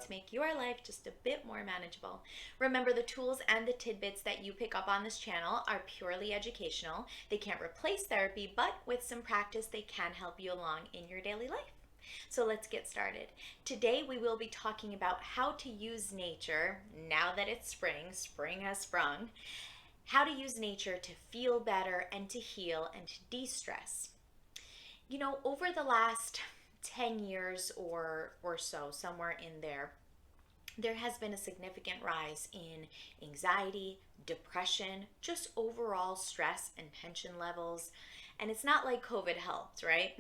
to make your life just a bit more manageable. Remember, the tools and the tidbits that you pick up on this channel are purely educational. They can't replace therapy, but with some practice, they can help you along in your daily life. So let's get started. Today we will be talking about how to use nature, now that it's spring has sprung, how to use nature to feel better and to heal and to de-stress. You know, over the last 10 years or so, somewhere in there has been a significant rise in anxiety, depression, just overall stress and tension levels. And it's not like COVID helped, right?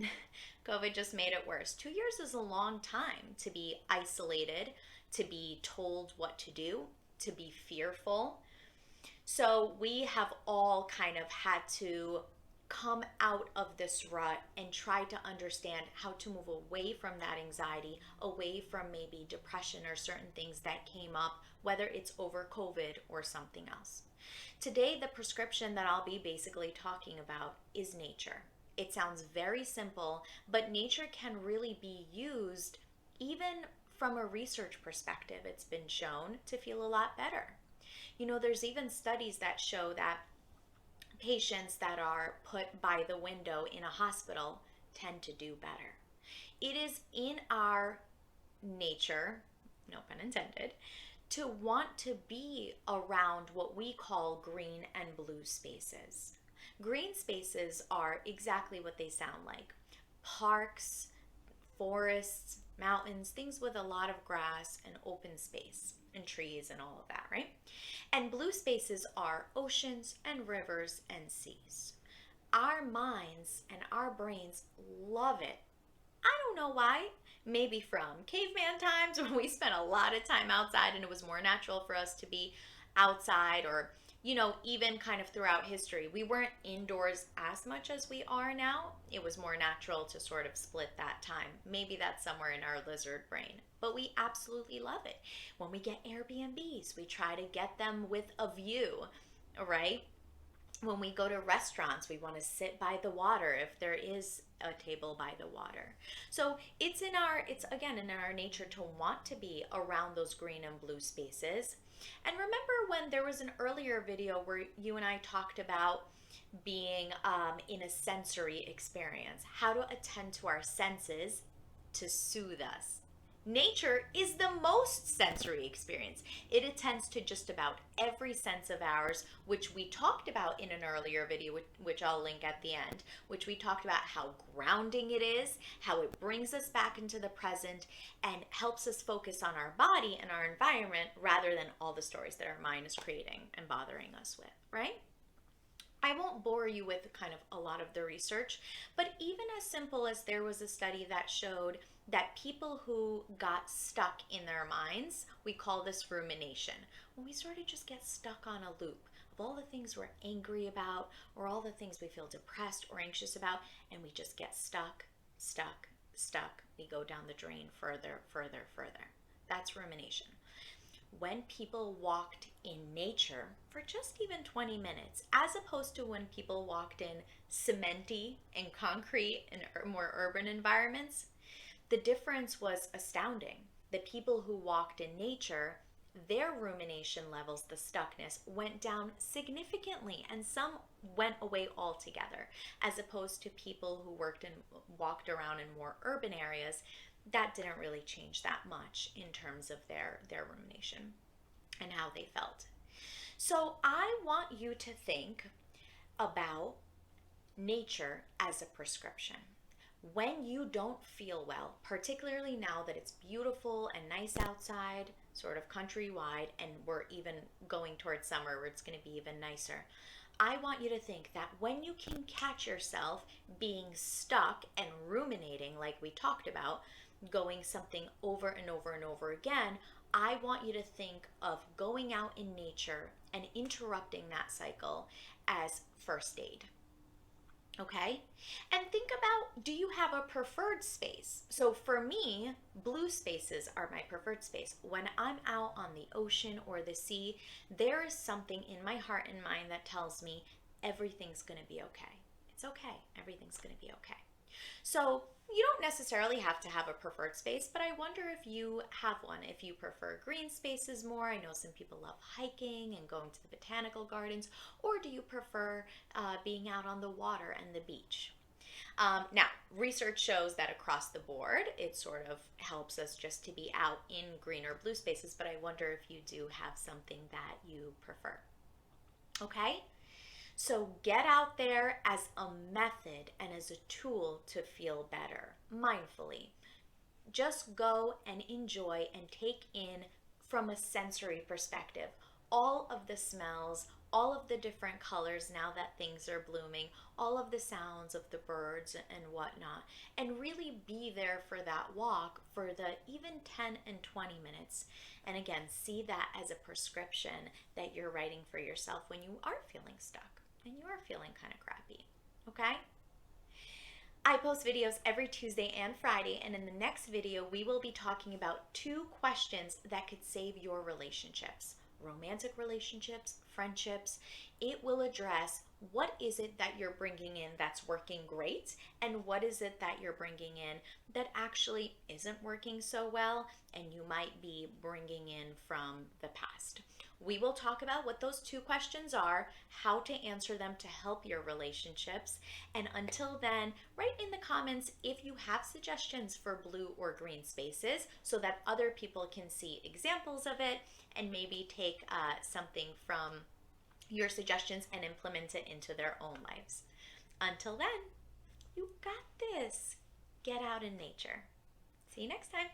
COVID just made it worse. 2 years is a long time to be isolated, to be told what to do, to be fearful. So we have all kind of had to come out of this rut and try to understand how to move away from that anxiety, away from maybe depression or certain things that came up, whether it's over COVID or something else. Today, the prescription that I'll be basically talking about is nature. It sounds very simple, but nature can really be used even from a research perspective. It's been shown to feel a lot better. You know, there's even studies that show that patients that are put by the window in a hospital tend to do better. It is in our nature, no pun intended, to want to be around what we call green and blue spaces. Green spaces are exactly what they sound like. Parks, forests, mountains, things with a lot of grass and open space and trees and all of that, right? And blue spaces are oceans and rivers and seas. Our minds and our brains love it. I don't know why. Maybe from caveman times when we spent a lot of time outside and it was more natural for us to be outside, or, you know, even kind of throughout history. We weren't indoors as much as we are now. It was more natural to sort of split that time. Maybe that's somewhere in our lizard brain, but we absolutely love it. When we get Airbnbs, we try to get them with a view, right? When we go to restaurants, we want to sit by the water if there is a table by the water. So it's again in our nature to want to be around those green and blue spaces. And remember when there was an earlier video where you and I talked about being in a sensory experience, how to attend to our senses to soothe us. Nature is the most sensory experience. It attends to just about every sense of ours, which we talked about in an earlier video, which I'll link at the end, which we talked about how grounding it is, how it brings us back into the present and helps us focus on our body and our environment rather than all the stories that our mind is creating and bothering us with, right? I won't bore you with kind of a lot of the research, but even as simple as there was a study that showed that people who got stuck in their minds, we call this rumination, when we sort of just get stuck on a loop of all the things we're angry about or all the things we feel depressed or anxious about, and we just get stuck. We go down the drain further. That's rumination. When people walked in nature for just even 20 minutes, as opposed to when people walked in cementy and concrete and more urban environments, the difference was astounding. The people who walked in nature, their rumination levels, the stuckness, went down significantly, and some went away altogether, as opposed to people who walked around in more urban areas. That didn't really change that much in terms of their rumination and how they felt. So I want you to think about nature as a prescription. When you don't feel well, particularly now that it's beautiful and nice outside, sort of countrywide, and we're even going towards summer where it's going to be even nicer, I want you to think that when you can catch yourself being stuck and ruminating, like we talked about, going something over and over and over again, I want you to think of going out in nature and interrupting that cycle as first aid. Okay? And think about, do you have a preferred space? So for me, blue spaces are my preferred space. When I'm out on the ocean or the sea, there is something in my heart and mind that tells me everything's going to be okay. It's okay. Everything's going to be okay. So you don't necessarily have to have a preferred space, but I wonder if you have one. If you prefer green spaces more, I know some people love hiking and going to the botanical gardens, or do you prefer being out on the water and the beach? Now, research shows that across the board, it sort of helps us just to be out in green or blue spaces, but I wonder if you do have something that you prefer. Okay? So get out there as a method and as a tool to feel better mindfully. Just go and enjoy and take in from a sensory perspective all of the smells, all of the different colors now that things are blooming, all of the sounds of the birds and whatnot, and really be there for that walk for the even 10 and 20 minutes. And again, see that as a prescription that you're writing for yourself when you are feeling stuck and you are feeling kind of crappy. Okay? I post videos every Tuesday and Friday, and in the next video, we will be talking about 2 questions that could save your relationships, romantic relationships, friendships. It will address what is it that you're bringing in that's working great, and what is it that you're bringing in that actually isn't working so well, and you might be bringing in from the past. We will talk about what those 2 questions are, how to answer them to help your relationships. And until then, write in the comments if you have suggestions for blue or green spaces so that other people can see examples of it and maybe take something from your suggestions and implement it into their own lives. Until then, you got this. Get out in nature. See you next time.